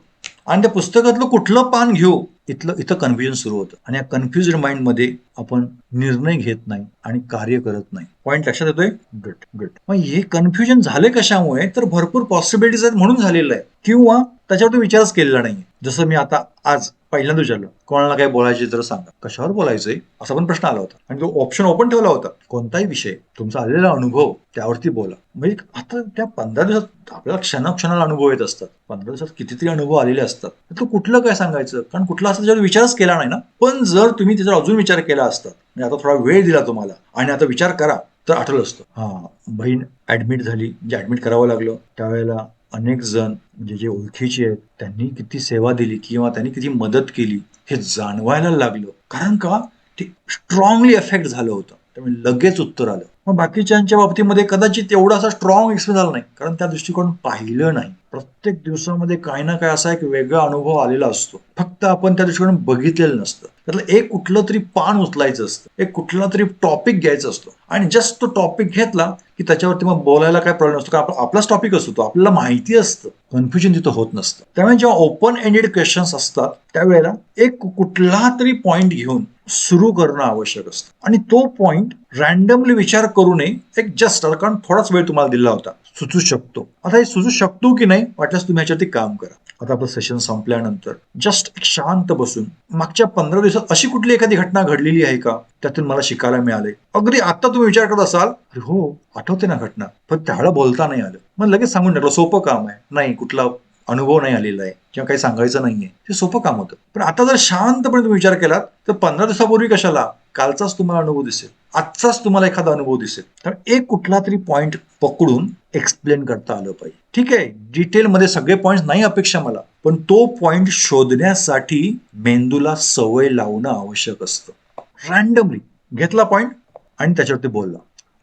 आणि त्या पुस्तकातलं कुठलं पान घेऊ, इथं कन्फ्युजन सुरू होतं. आणि या कन्फ्युज्ड माइंडमध्ये आपण निर्णय घेत नाही आणि कार्य करत नाही. पॉईंट लक्षात येतोय? गुड. मग हे कन्फ्युजन झाले कशामुळे, तर भरपूर पॉसिबिलिटीज आहेत म्हणून झालेलं आहे, किंवा त्याच्यावर विचारच केलेला नाही. जसं मी आता आज पहिल्यांदा विचारलं, कोणाला काय बोलायचे तर सांगा, कशावर बोलायचंय असा पण प्रश्न आला होता आणि तो ऑप्शन ओपन ठेवला होता, कोणताही विषय, तुमचा आलेला अनुभव त्यावरती बोला. म्हणजे आता त्या 15 दिवसात आपल्याला क्षणाला अनुभव येत असतात, 15 दिवसात कितीतरी अनुभव आलेले असतात, तर कुठलं काय सांगायचं, कारण कुठला असं त्याच्यावर विचारच केला नाही ना. पण जर तुम्ही त्याच्यावर अजून विचार केला असता, म्हणजे आता थोडा वेळ दिला तुम्हाला आणि आता विचार करा, तर आठवलं असतं. बहीण ऍडमिट झाली, जे ऍडमिट करावं लागलं त्यावेळेला अनेक जण म्हणजे जे ओळखीचे आहेत त्यांनी किती सेवा दिली किंवा त्यांनी किती मदत केली, हे जाणवायला लागलं. कारण का ते स्ट्रॉंगली अफेक्ट झालं होतं, त्यामुळे लगेच उत्तर आलं. मग बाकीच्यांच्या बाबतीमध्ये कदाचित एवढा असा स्ट्रॉंग एक्सपिरियन्स झाला नाही, कारण त्या दृष्टिकोन पाहिलं नाही. प्रत्येक दिवसामध्ये काही ना काही असा एक वेगळा अनुभव आलेला असतो, फक्त आपण त्या दृष्टिकोन बघितलेलं नसतं. त्यातलं एक कुठलं तरी पान उचलायचं असतं, एक कुठला तरी टॉपिक घ्यायचा असतो आणि जस्ट तो टॉपिक घेतला की त्याच्यावरती मग बोलायला काय प्रॉब्लेम असतो, का आपलाच टॉपिक असतो, तो आपल्याला माहिती असतं, कन्फ्युजन तिथं होत नसतं. त्यामुळे जेव्हा ओपन एंडेड क्वेश्चन्स असतात त्यावेळेला एक कुठला तरी पॉइंट घेऊन सुरू करणं आवश्यक असतं आणि तो पॉइंट रॅन्डमली विचार करू नये. एक जस्ट, कारण थोडाच वेळ तुम्हाला दिला होता, सुचू शकतो. आता हे सुचू शकतो की नाही वाटल्यास तुम्ही ह्याच्यावरती काम करा. आता आपलं सेशन संपल्यानंतर जस्ट एक शांत बसून मागच्या 15 दिवसात अशी कुठली एखादी घटना घडलेली आहे का, त्यातून मला शिकायला मिळालंय. अगदी आता तुम्ही विचार करत असाल, अरे हो आठवते ना घटना, पण त्यावेळेला बोलता नाही आलं, मग लगेच सांगून टाकलं. सोपं काम आहे, नाही कुठला अनुभव नाही आलेला आहे किंवा काही सांगायचं नाहीये, ते सोपं काम होतं. पण आता जर शांतपणे तुम्ही विचार केलात तर 15 दिवसापूर्वी कशाला, कालचाच तुम्हाला अनुभव दिसेल, आजचाच तुम्हाला एखादा अनुभव दिसेल. तर एक कुठला तरी पॉइंट पकडून एक्सप्लेन करता आलं पाहिजे. ठीक आहे, डिटेलमध्ये सगळे पॉइंट नाही अपेक्षा मला, पण तो पॉइंट शोधण्यासाठी मेंदूला सवय लावणं आवश्यक असतं. रॅन्डमली घेतला पॉइंट आणि त्याच्यावरती बोलला,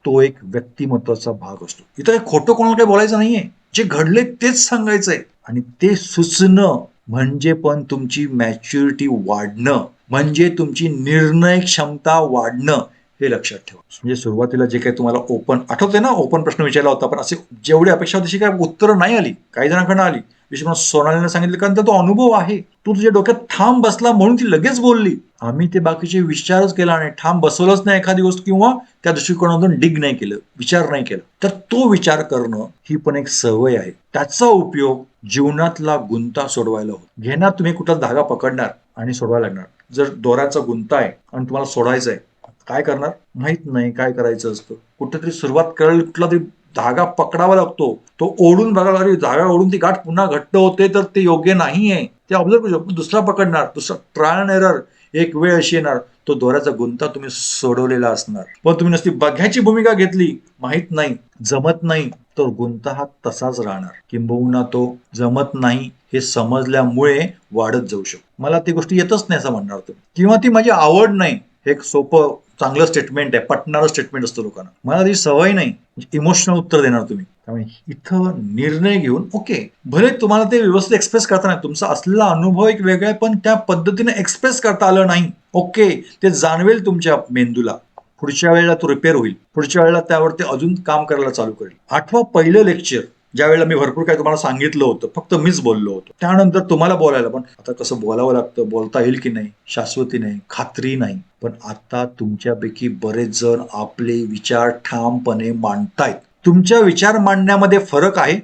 तो एक व्यक्तिमत्वाचा भाग असतो. इथं खोटं कोणाला काही बोलायचं नाहीये, जे घडले तेच सांगायचंय आणि ते सुचणं म्हणजे पण तुमची मॅच्युरिटी वाढणं, म्हणजे तुमची निर्णय क्षमता वाढणं, हे लक्षात ठेवा. म्हणजे सुरुवातीला जे काही तुम्हाला ओपन आठवते ना, ओपन प्रश्न विचारला होता, पण असे जेवढी अपेक्षा होती तशी काय उत्तरं नाही आली, काही जणांकडनं आली. विशेष सोनालीने सांगितलं, कारण तो अनुभव आहे, तू तुझ्या डोक्यात ठाम बसला म्हणून ती लगेच बोलली. आम्ही ते बाकीचे विचारच केला नाही, ठाम बसवलंच नाही एखादी गोष्ट किंवा त्या दृष्टिकोनातून डिग नाही केलं, विचार नाही केला. तर तो विचार करणं ही पण एक सवय आहे. त्याचा उपयोग जीवनातला गुंता सोडवायला होतो. घेणार तुम्ही कुठला धागा पकडणार आणि सोडवायला लागणार. जर दोऱ्याचा गुंता आहे आणि तुम्हाला सोडायचा आहे, काय करणार माहित नाही, काय करायचं असतं, कुठेतरी सुरुवात करायला कुठला तरी धागा पकडावा लागतो, तो ओढून बघायला, धागा ओढून ती गाठ पुन्हा घट्ट होते तर ते योग्य नाहीये, ते ऑब्झर्व करू शकतो. दुसरा पकडणार, दुसरा ट्रायल अँड एरर, एक वेळ अशी येणार तो दोऱ्याचा गुंता तुम्ही सोडवलेला असणार, पण तुम्ही नसती बघ्याची भूमिका घेतली, माहित नाही, जमत नाही, तर गुंता हा तसाच राहणार. किंबहुना तो जमत नाही हे समजल्यामुळे वाढत जाऊ शकतो. मला ती गोष्टी येतच नाही असं म्हणणार तुम्ही, किंवा ती माझी आवड नाही, हे एक सोपं चांगलं स्टेटमेंट आहे, पटणारं स्टेटमेंट असतं लोकांना. मला ती सवय नाही, इमोशनल उत्तर देणार तुम्ही. त्यामुळे इथं निर्णय घेऊन, ओके भले तुम्हाला ते व्यवस्थित एक्सप्रेस करता नाही, तुमचा असलेला अनुभव एक वेगळा आहे, पण त्या पद्धतीने एक्सप्रेस करता आलं नाही, ओके, ते जाणवेल तुमच्या मेंदूला. पुढच्या वेळेला तो रिपेअर होईल, पुढच्या वेळेला त्यावरती अजून काम करायला चालू करेल. आठवा पहिलं लेक्चर ज्या वेळेला मी भरपूर काही तुम्हाला सांगितलं होतं, फक्त मीच बोललो होतो, त्यानंतर तुम्हाला बोलायला, पण आता कसं बोलावं लागतं, बोलता येईल की नाही शाश्वती नाही, खात्री नाही. पण आता तुमच्यापैकी बरेच जण आपले विचार ठामपणे मांडतायत. तुमच्या विचार मांडण्यामध्ये फरक आहे.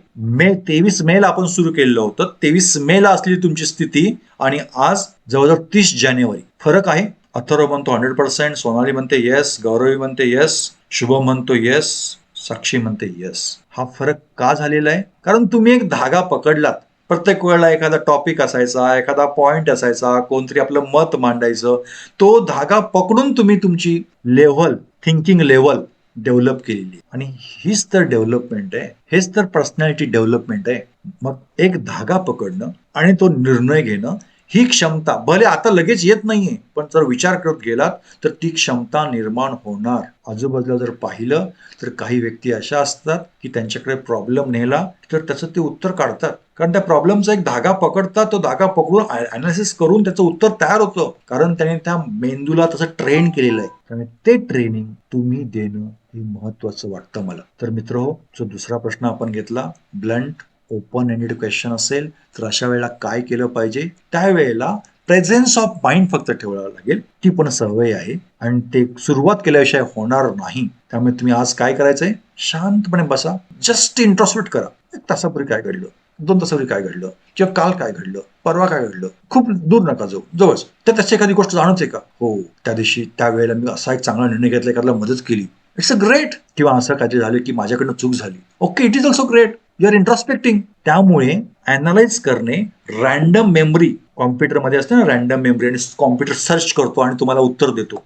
23 मे ला आपण सुरू केलेलं होतं, 23 मे ला असलेली तुमची स्थिती आणि आज जवळजवळ 30 जानेवारी, फरक आहे. अथर्व म्हणतो 100%, सोनाली म्हणते येस, गौरवी म्हणते येस, शुभम म्हणतो येस, साक्षी म्हणते येस. हा फरक का झालेला आहे? कारण तुम्ही एक धागा पकडलात. प्रत्येक वेळेला एखादा टॉपिक असायचा, एखादा पॉइंट असायचा, कोणतरी आपलं मत मांडायचं, तो धागा पकडून तुम्ही तुमची लेव्हल, थिंकिंग लेव्हल डेव्हलप केलेली, आणि हीच तर डेव्हलपमेंट आहे, हेच तर पर्सनॅलिटी डेव्हलपमेंट आहे. मग एक धागा पकडणं आणि तो निर्णय घेणं, ही क्षमता भले आता लगेच येत नाहीये, पण जर विचार करत गेलात तर ती क्षमता निर्माण होणार. आजूबाजूला जर पाहिलं तर काही व्यक्ती अशा असतात की त्यांच्याकडे प्रॉब्लेम नेला तर त्याचं ते उत्तर काढतात, कारण त्या प्रॉब्लेमचा एक धागा पकडतात, तो धागा पकडून अनालिसिस करून त्याचं उत्तर तयार होतं, कारण त्याने त्या मेंदूला तसं ट्रेन केलेलं आहे. त्यामुळे ते ट्रेनिंग तुम्ही देणं हे महत्वाचं वाटतं मला. तर मित्रहो, जो दुसरा प्रश्न आपण घेतला, ब्लंट ओपन एंडेड क्वेश्चन असेल तर अशा वेळेला काय केलं पाहिजे? त्यावेळेला प्रेझेन्स ऑफ माइंड फक्त ठेवावं लागेल, ती पण सवय आहे आणि ते सुरुवात केल्याशिवाय होणार नाही. त्यामुळे तुम्ही आज काय करायचंय, शांतपणे बसा, जस्ट इंट्रोस्पेक्ट करा. 1 तासापूर्वी काय घडलं, 2 तासापूर्वी काय घडलं, किंवा काल काय घडलं, परवा काय घडलं, खूप दूर नका जाऊ, जवळच. तर त्याची एखादी गोष्ट जाणूच आहे का, हो त्या दिवशी त्या वेळेला मी असा एक चांगला निर्णय घेतला, एखाद्याला मदत केली, इट्स अ ग्रेट. किंवा असं काहीतरी झालं की माझ्याकडनं चूक झाली, okay, it is also great, you are introspecting. त्यामुळे अनालाइज करणे, रॅन्डम मेमरी कॉम्प्युटरमध्ये असते ना, रॅन्डम मेमरी, आणि कॉम्प्युटर सर्च करतो आणि तुम्हाला उत्तर देतो,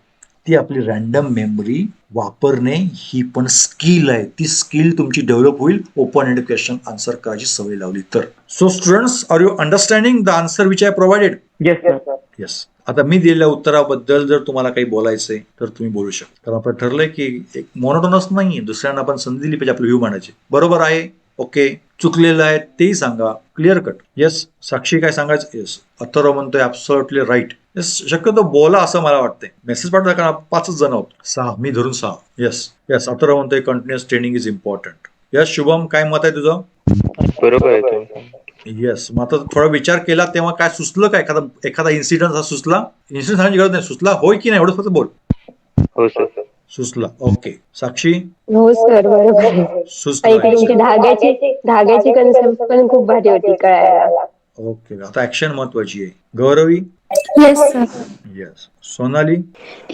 ती आपली रॅन्डम मेमरी वापरणे ही पण स्किल आहे. ती स्किल तुमची डेव्हलप होईल ओपन एंडेड क्वेश्चन आन्सर करायची सवय लावली तर. So students, are you understanding the answer which I provided? Yes sir. Yes. आता मी दिलेल्या उत्तराबद्दल जर तुम्हाला काही बोलायचंय तर तुम्ही बोलू शकता. तर आपण ठरलंय की एक मोनोटोनस नाही, दुसऱ्यांना आपण संधी दिली पाहिजे आपलं व्ह्यू मांडायची. बरोबर आहे? ओके. चुकलेलं आहे तेही सांगा. Clear cut. येस. साक्षी काय सांगायचं? येस. अथर्व म्हणतोय ऍब्सोल्युटली राईट. येस. शक्यतो बोला असं मला वाटतंय. मेसेज पाठवा, कारण 5च जण आहोत. 6 मी धरून 6. येस. येस. अथर्व म्हणतोय continuous training is important. Yes. Shubham काय मत आहे तुझं? बरोबर आहे तुम्ही. येस. मग आता थोडा विचार केला तेव्हा काय सुचलं काय? एखादा इन्सिडेंट हा सुचला? इन्सिडेंट सांगायची गरज नाही. सुचला होय की नाही एवढंच फक्त बोल. हो सर. सुचला. ओके. साक्षी? हो सर, बरोबर आहे. सुचला. आणि ती तुमची धाग्याची कन्सेप्ट पण खूप भारी होती कळायला. ओके. आता ऍक्शन महत्वाची आहे. Gauravi? Yes sir. Yes. Sonali?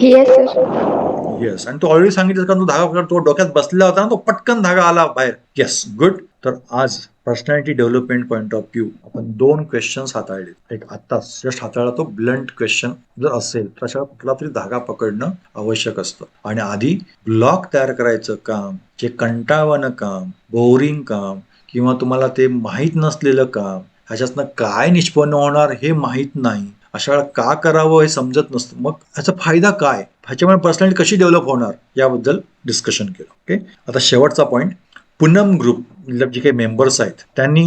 Yes sir. Yes. आणि तू ऑलरेडी सांगितलं का, तू धागा पकड, तो डोक्यात बसला होता ना, तो पटकन धागा आला बाहेर. येस. गुड. तर आज personality development point of view आपण 2 क्वेश्चन्स हाताळले. एक आत्ताच जस्ट हाताळला तो ब्लंट क्वेश्चन जर असेल तर अशा कुठला तरी धागा पकडणं आवश्यक असतं. आणि आधी ब्लॉक तयार करायचं काम, जे कंटाळवाणं काम, बोरिंग काम किंवा तुम्हाला ते माहीत नसलेलं काम, ह्याच्यातनं काय निष्पन्न होणार हे माहीत नाही, अशा वेळेला का करावं हे समजत नसतं. मग ह्याचा फायदा काय, ह्याच्यामुळे पर्सनॅलिटी कशी डेव्हलप होणार याबद्दल डिस्कशन केलं. ओके. आता शेवटचा पॉईंट, पूनम ग्रुप जे काही मेंबर्स आहेत त्यांनी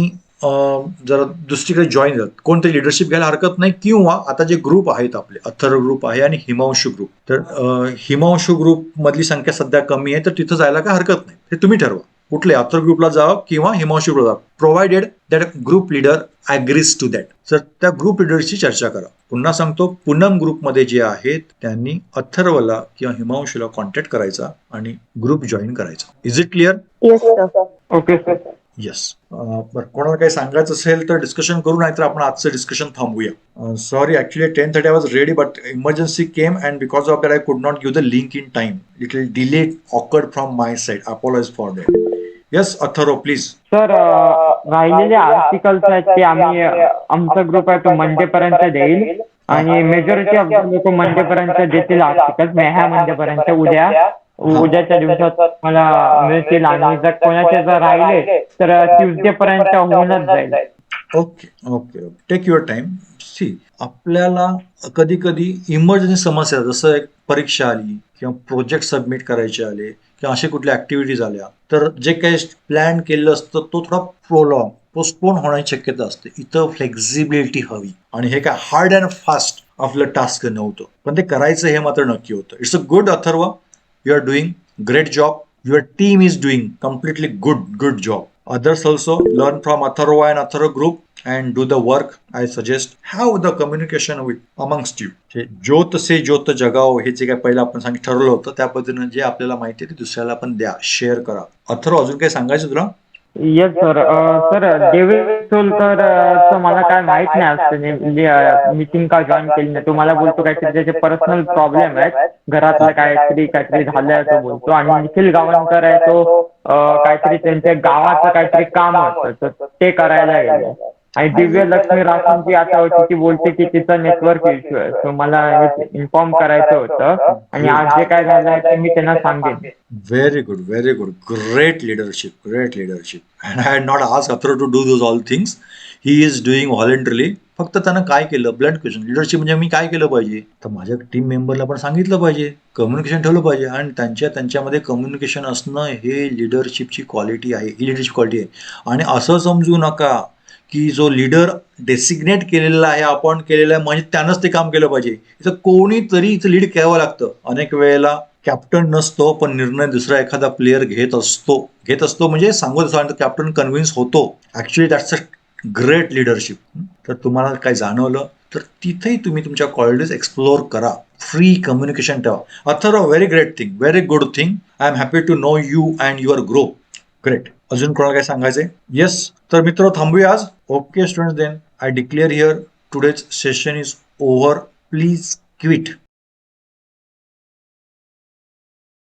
जरा दुसरीकडे जॉईन झालं, कोणतरी लिडरशिप घ्यायला हरकत नाही. किंवा आता जे ग्रुप आहेत आपले, अथर्व ग्रुप आहे आणि हिमांशू ग्रुप, तर हिमांशू ग्रुप मधली संख्या सध्या कमी आहे, तर तिथं जायला काय हरकत नाही. हे तुम्ही ठरवा कुठले, अथर्व ग्रुपला जावं किंवा हिमांशू ग्रुपला जावं, provided that group leader agrees to that. तर त्या ग्रुप लिडरची चर्चा करा. पुन्हा सांगतो, पूनम ग्रुपमध्ये जे आहेत त्यांनी अथर्वला किंवा हिमांशूला कॉन्टॅक्ट करायचा आणि ग्रुप जॉईन करायचा. Is it clear? Yes sir. Okay sir. Yes. बरं, कोणाला काही सांगायचं असेल तर डिस्कशन करू, नाहीतर आपण आजचं डिस्कशन थांबूया. Sorry, actually 10:30 I was ready, but emergency came and because of that I could not give the link in time. Little delay occurred from my side. Apologize for that. Yes, Atharva please. Sir राहिलेले articles आहेत ते आम्ही आमचा group आहे तो Monday पर्यंत देईल आणि मेजॉरिटी ऑफ लोक मंडे पर्यंत देतील आर्टिकल्स. ह्या मंडे पर्यंत उद्याच्या दिवसात मला मिळतील आणि जर कोणाचे जर राहिले तर ट्यूजडे पर्यंत होऊनच जाईल. Okay okay. Take your time. See, आपल्याला कधी कधी इमर्जन्सी समस्या, जसं एक परीक्षा आली किंवा प्रोजेक्ट सबमिट करायचे आले किंवा अशा कुठल्या ऍक्टिव्हिटीज आल्या, तर जे काही प्लॅन केलेलं असतं तो थोडा पोस्टपोन होण्याची शक्यता असते. इथं फ्लेक्झिबिलिटी हवी. आणि हे काय हार्ड अँड फास्ट आपलं टास्क नव्हतं, पण ते करायचं हे मात्र नक्की होतं. It's a good Atharv, you are doing great job. Your team is doing completely good job. Others also learn from Atharva and Atharva group and do the work. I suggest have the communication with amongst you. ज्योत से ज्योत जगाओ हे जे काय पहिलं आपण ठरवलं होतं त्या पद्धतीनं जे आपल्याला माहिती आहे ते दुसऱ्याला पण द्या, शेअर करा. अथर्व, अजून काही सांगायचं तुला? Yes sir. Sir David Solkar मला काय माहित नाही असतं मीटिंग का जॉईन केली नाही. तो मला बोलतो काहीतरी त्याचे पर्सनल प्रॉब्लेम आहेत, घरातलं काहीतरी झालंय तो बोलतो. आणि निखिल गावणकर आहे तो काहीतरी त्यांच्या गावाचं काहीतरी काम होतं तर ते करायला गेले. आणि दिव्य लक्ष्मी रासूंची आता होती, ती बोलते की तिचं नेटवर्क इश्यू आहे. सो मला हे इन्फॉर्म करायचं होतं आणि आज जे काय झालंय ते मी त्यांना सांगेन. Very good, very good. Great leadership, great leadership. And I had not asked Athro to do those all things. He is doing voluntarily. फक्त त्यानं काय केलं, ब्लंट क्वेश्चन. लिडरशिप म्हणजे मी काय केलं पाहिजे, तर माझ्या टीम मेंबरला पण सांगितलं पाहिजे, कम्युनिकेशन ठेवलं पाहिजे. आणि त्यांच्यामध्ये कम्युनिकेशन असणं हे लिडरशिपची क्वालिटी आहे, ही लिडरशिप क्वालिटी आहे. आणि असं समजू नका की जो लीडर डेसिग्नेट केलेला आहे, आपण केलेला आहे, म्हणजे त्यानंच ते काम केलं पाहिजे. इथं कोणीतरी इथं लीड घ्यावं लागतं. अनेक वेळेला कॅप्टन नसतो, पण निर्णय दुसरा एखादा प्लेअर घेत असतो म्हणजे सांगतो कॅप्टन कन्व्हिन्स होतो. Actually that's a great leadership. तर तुम्हाला काय जाणवलं तर तिथेही तुम्ही तुमच्या क्वालिटीज एक्सप्लोअर करा. फ्री कम्युनिकेशन ठेवा. Atharv, very great thing, very good thing. I am happy to know you and your group. Great. अजून कोणाला काय सांगायचंय? येस. तर मित्र थांबूया आज. Okay students, then I declare here today's session is over. Please quit.